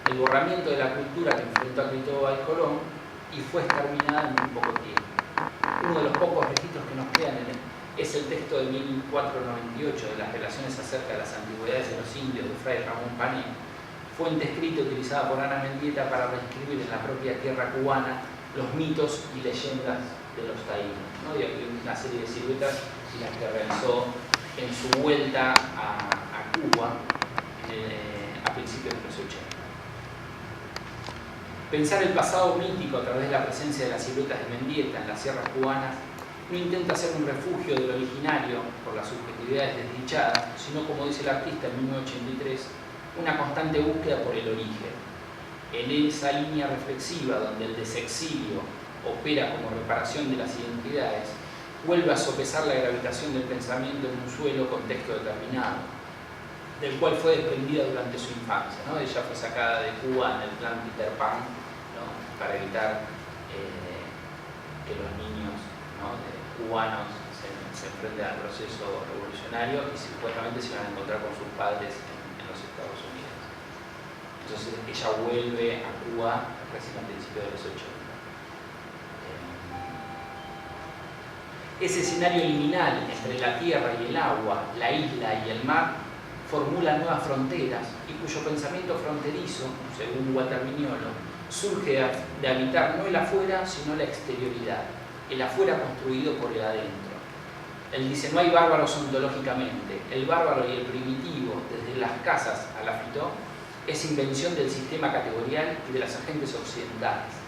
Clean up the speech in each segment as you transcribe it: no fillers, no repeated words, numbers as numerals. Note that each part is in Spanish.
el borramiento de la cultura que enfrentó a Cristóbal Colón y fue exterminada en muy poco tiempo. Uno de los pocos registros que nos quedan es el texto de 1498 de las relaciones acerca de las antigüedades de los indios de Fray Ramón Pané, fuente escrita utilizada por Ana Mendieta para reescribir en la propia tierra cubana los mitos y leyendas de los taínos, ¿no? Y aquí una serie de siluetas y las que realizó en su vuelta a Cuba a principios de los 80. Pensar el pasado mítico a través de la presencia de las siluetas de Mendieta en las sierras cubanas no intenta ser un refugio del originario por las subjetividades desdichadas, sino, como dice el artista en 1983, una constante búsqueda por el origen. En esa línea reflexiva donde el desexilio opera como reparación de las identidades, vuelve a sopesar la gravitación del pensamiento en un suelo contexto determinado, del cual fue desprendida durante su infancia, ¿no? Ella fue sacada de Cuba en el plan Peter Pan, ¿no? Para evitar que los niños, ¿no? cubanos se enfrenten al proceso revolucionario y supuestamente se iban a encontrar con sus padres en los Estados Unidos. Entonces ella vuelve a Cuba recién a principios de los 80. Ese escenario liminal entre la tierra y el agua, la isla y el mar, formula nuevas fronteras y cuyo pensamiento fronterizo, según Walter Mignolo, surge de habitar no el afuera, sino la exterioridad, el afuera construido por el adentro. Él dice, no hay bárbaros ontológicamente, el bárbaro y el primitivo, desde las casas a la fito, es invención del sistema categorial y de las agentes occidentales.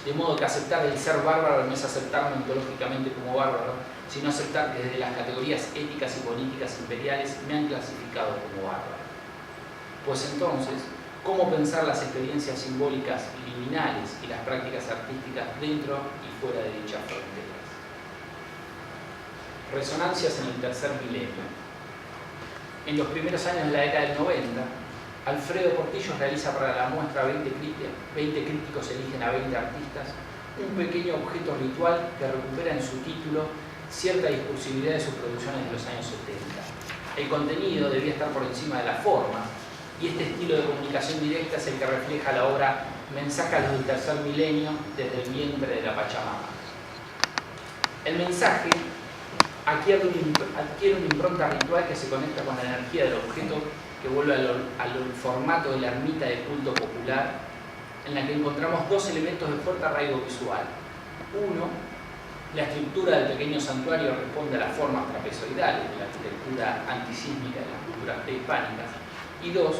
De modo que aceptar el ser bárbaro no es aceptarlo ontológicamente como bárbaro, sino aceptar que desde las categorías éticas y políticas imperiales me han clasificado como bárbaro. Pues entonces, ¿cómo pensar las experiencias simbólicas liminales y las prácticas artísticas dentro y fuera de dichas fronteras? Resonancias en el tercer milenio. En los primeros años de la década del 90, Alfredo Portillo realiza para la muestra 20 críticos eligen a 20 artistas, un pequeño objeto ritual que recupera en su título cierta discursividad de sus producciones de los años 70. El contenido debía estar por encima de la forma, y este estilo de comunicación directa es el que refleja la obra Mensaje a los del tercer milenio desde el vientre de la Pachamama. El mensaje adquiere una impronta ritual que se conecta con la energía del objeto, que vuelve al formato de la ermita de culto popular, en la que encontramos dos elementos de fuerte arraigo visual. Uno, la estructura del pequeño santuario responde a las formas trapezoidales de la arquitectura antisísmica de las culturas prehispánicas. Y dos,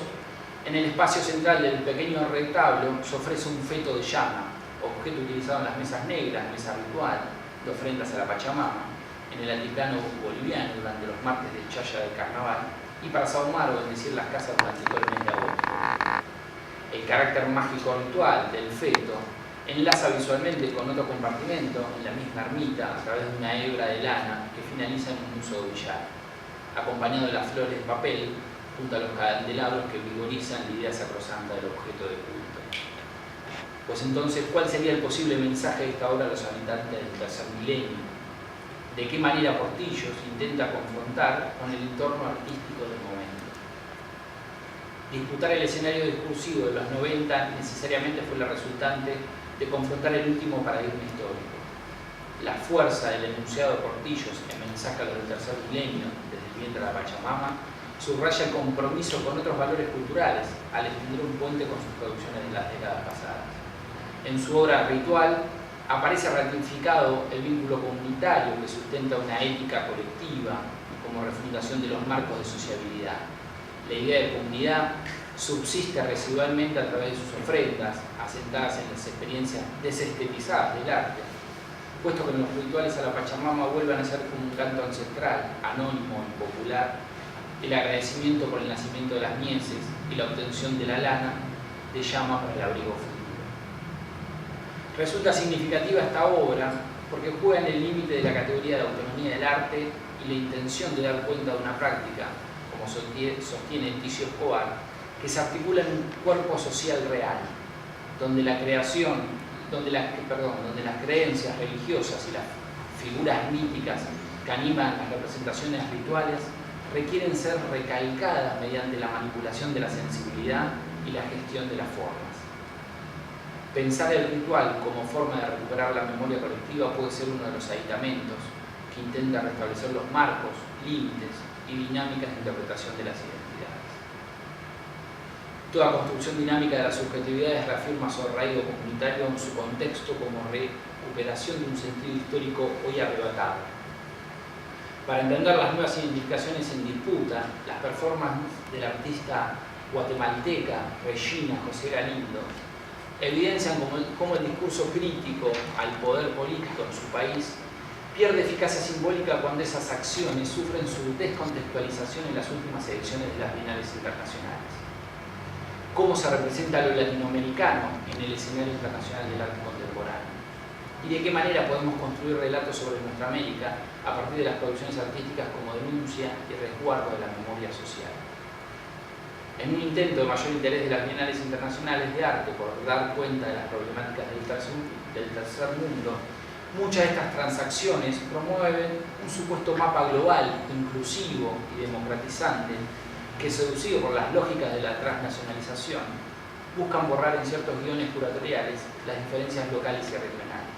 en el espacio central del pequeño retablo se ofrece un feto de llama, objeto utilizado en las mesas negras, mesa ritual, de ofrendas a la Pachamama, en el altiplano boliviano durante los martes de Chaya del Carnaval, y para sahumar o bendecir las casas durante todo el mes de agosto. El carácter mágico ritual del feto enlaza visualmente con otro compartimento en la misma ermita a través de una hebra de lana que finaliza en un uso de billar, acompañado de las flores de papel junto a los candelabros que vigorizan la idea sacrosanta del objeto de culto. Pues entonces, ¿cuál sería el posible mensaje de esta obra a los habitantes del tercer milenio? ¿De qué manera Portillo intenta confrontar con el entorno artístico del momento? Disputar el escenario discursivo de los 90 necesariamente fue la resultante de confrontar el último paradigma histórico. La fuerza del enunciado de Portillo en Mensaje a los del tercer milenio, desde el vientre de la Pachamama, subraya el compromiso con otros valores culturales al extender un puente con sus producciones de las décadas pasadas. En su obra Ritual aparece ratificado el vínculo comunitario que sustenta una ética colectiva como refundación de los marcos de sociabilidad. La idea de comunidad subsiste residualmente a través de sus ofrendas, asentadas en las experiencias desestetizadas del arte, puesto que en los rituales a la Pachamama vuelvan a ser como un canto ancestral, anónimo y popular, el agradecimiento por el nacimiento de las mieses y la obtención de la lana de llama para el abrigo futuro. Resulta significativa esta obra porque juega en el límite de la categoría de autonomía del arte y la intención de dar cuenta de una práctica, como sostiene Ticio Escobar, que se articula en un cuerpo social real, donde las creencias religiosas y las figuras míticas que animan las representaciones rituales requieren ser recalcadas mediante la manipulación de la sensibilidad y la gestión de las formas. Pensar el ritual como forma de recuperar la memoria colectiva puede ser uno de los aditamentos que intenta restablecer los marcos, límites y dinámicas de interpretación de las identidades. Toda construcción dinámica de las subjetividades reafirma su arraigo comunitario en su contexto como recuperación de un sentido histórico hoy arrebatado. Para entender las nuevas identificaciones en disputa, las performances del artista guatemalteca Regina José Galindo evidencian cómo el discurso crítico al poder político en su país pierde eficacia simbólica cuando esas acciones sufren su descontextualización en las últimas ediciones de las bienales internacionales. Cómo se representa lo latinoamericano en el escenario internacional del arte contemporáneo y de qué manera podemos construir relatos sobre nuestra América a partir de las producciones artísticas como denuncia y resguardo de la memoria social. En un intento de mayor interés de las bienales internacionales de arte por dar cuenta de las problemáticas del tercer mundo, muchas de estas transacciones promueven un supuesto mapa global, inclusivo y democratizante que, seducido por las lógicas de la transnacionalización, buscan borrar en ciertos guiones curatoriales las diferencias locales y regionales.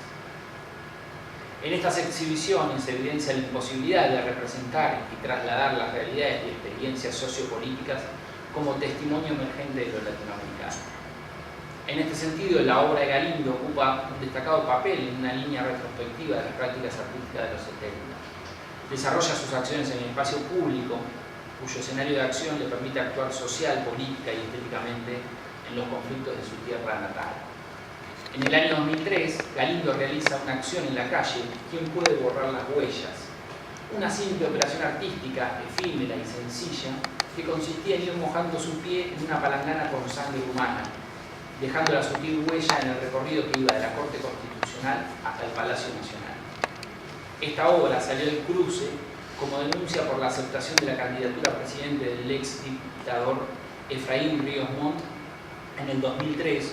En estas exhibiciones se evidencia la imposibilidad de representar y trasladar las realidades y experiencias sociopolíticas como testimonio emergente de lo latinoamericano. En este sentido, la obra de Galindo ocupa un destacado papel en una línea retrospectiva de las prácticas artísticas de los 70. Desarrolla sus acciones en el espacio público, cuyo escenario de acción le permite actuar social, política y estéticamente en los conflictos de su tierra natal. En el año 2003, Galindo realiza una acción en la calle, ¿Quién puede borrar las huellas? Una simple operación artística, efímera y sencilla, que consistía en ir mojando su pie en una palangana con sangre humana, dejando la sutil huella en el recorrido que iba de la Corte Constitucional hasta el Palacio Nacional. Esta obra salió del cruce como denuncia por la aceptación de la candidatura a presidente del ex dictador Efraín Ríos Montt en el 2003,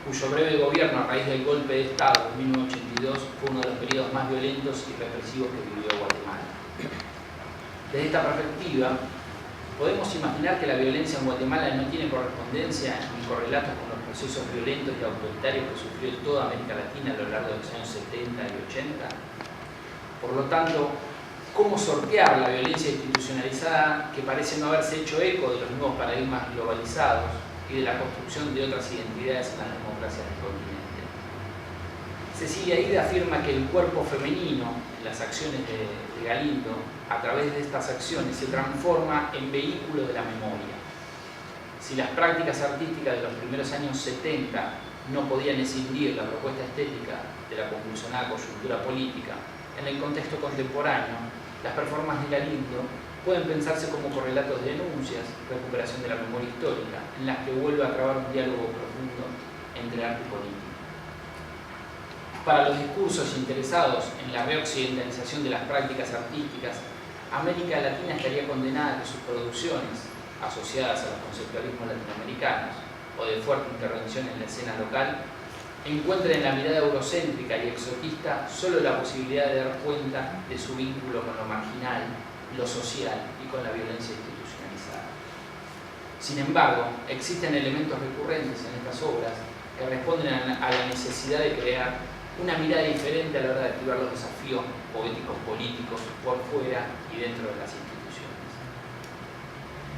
cuyo breve gobierno a raíz del golpe de Estado en 1982 fue uno de los periodos más violentos y represivos que vivió Guatemala. Desde esta perspectiva, podemos imaginar que la violencia en Guatemala no tiene correspondencia ni correlatos con los procesos violentos y autoritarios que sufrió toda América Latina a lo largo de los años 70 y 80. Por lo tanto, ¿cómo sortear la violencia institucionalizada que parece no haberse hecho eco de los nuevos paradigmas globalizados y de la construcción de otras identidades en las democracias del continente? Cecilia Ida afirma que el cuerpo femenino, en las acciones de Galindo, a través de estas acciones se transforma en vehículo de la memoria. Si las prácticas artísticas de los primeros años 70 no podían escindir la propuesta estética de la convulsionada coyuntura política, en el contexto contemporáneo, las performances de Galindo pueden pensarse como correlatos de denuncias, recuperación de la memoria histórica, en las que vuelve a trabar un diálogo profundo entre arte y política. Para los discursos interesados en la reoccidentalización de las prácticas artísticas, América Latina estaría condenada a que sus producciones, asociadas a los conceptualismos latinoamericanos o de fuerte intervención en la escena local, encuentren en la mirada eurocéntrica y exotista solo la posibilidad de dar cuenta de su vínculo con lo marginal, lo social y con la violencia institucionalizada. Sin embargo, existen elementos recurrentes en estas obras que responden a la necesidad de crear una mirada diferente a la hora de activar los desafíos poéticos políticos por fuera y dentro de las instituciones.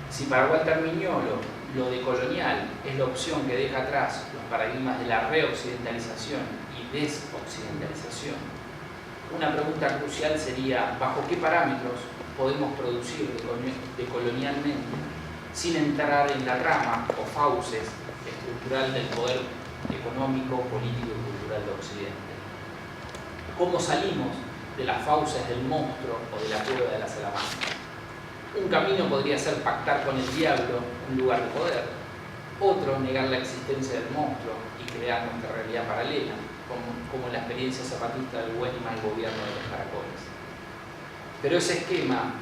Si para Walter Mignolo lo decolonial es la opción que deja atrás los paradigmas de la reoccidentalización y desoccidentalización, una pregunta crucial sería ¿bajo qué parámetros podemos producir decolonialmente sin entrar en la rama o fauces estructural del poder económico, político y cultural de Occidente? ¿Cómo salimos de las fauces del monstruo o de la cueva de la salamandra? Un camino podría ser pactar con el diablo un lugar de poder, otro negar la existencia del monstruo y crear nuestra realidad paralela, como la experiencia zapatista del buen y mal gobierno de los caracoles. Pero ese esquema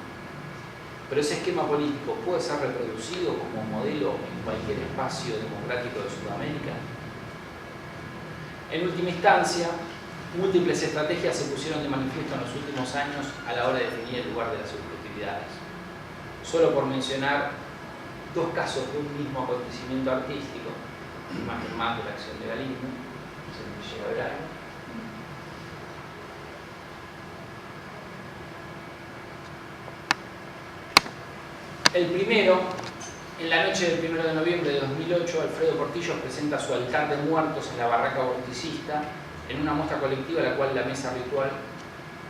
político puede ser reproducido como modelo en cualquier espacio democrático de Sudamérica. En última instancia, múltiples estrategias se pusieron de manifiesto en los últimos años a la hora de definir el lugar de las subjetividades. Solo por mencionar dos casos de un mismo acontecimiento artístico, imagen más de la acción de Galindo, no sé si llega a ver algo. El primero, en la noche del 1 de noviembre de 2008, Alfredo Portillo presenta su altar de muertos en la barraca vorticista, en una muestra colectiva en la cual la mesa ritual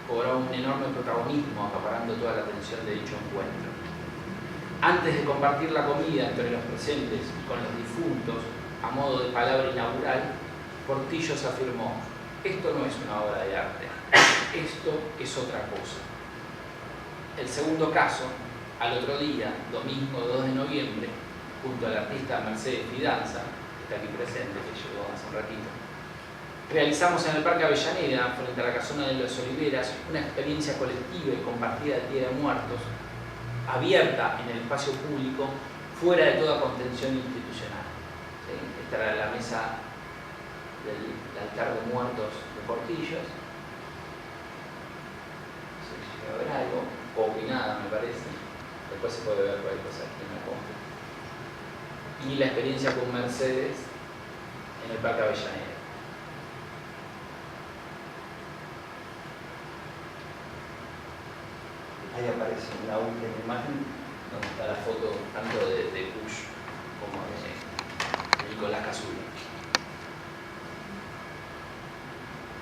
cobraba un enorme protagonismo, acaparando toda la atención de dicho encuentro. Antes de compartir la comida entre los presentes y con los difuntos, a modo de palabra inaugural, Portillo se afirmó: esto no es una obra de arte, esto es otra cosa. El segundo caso, al otro día, domingo 2 de noviembre, junto al artista Mercedes Fidanza, que está aquí presente, que llegó hace un ratito, realizamos en el Parque Avellaneda, frente a la Casona de las Oliveras, una experiencia colectiva y compartida del Día de Muertos, abierta en el espacio público, fuera de toda contención institucional. ¿Sí? Esta era la mesa del altar de muertos de Portillos. No sé si llega a ver algo, poco y nada me parece. Después se puede ver cualquier cosa aquí en la compu. Y la experiencia con Mercedes en el Parque Avellaneda. Ahí aparece una última imagen donde está la foto tanto de Bush como de Nicolás Casulla.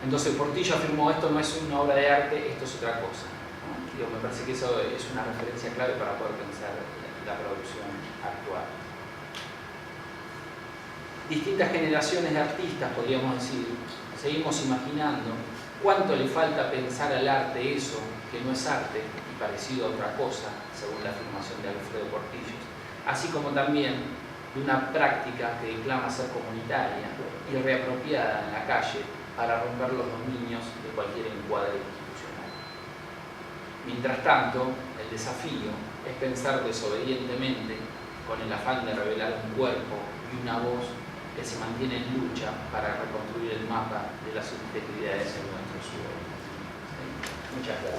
Entonces Portillo afirmó: esto no es una obra de arte, esto es otra cosa. ¿No? Digo, me parece que eso es una referencia clave para poder pensar la producción actual. Distintas generaciones de artistas, podríamos decir, seguimos imaginando cuánto le falta pensar al arte eso que no es arte y parecido a otra cosa, según la afirmación de Alfredo Portillo, así como también de una práctica que declama ser comunitaria y reapropiada en la calle para romper los dominios de cualquier encuadre institucional. Mientras tanto, el desafío es pensar desobedientemente, con el afán de revelar un cuerpo y una voz que se mantiene en lucha para reconstruir el mapa de las subjetividades en nuestro suelo. Muchas gracias.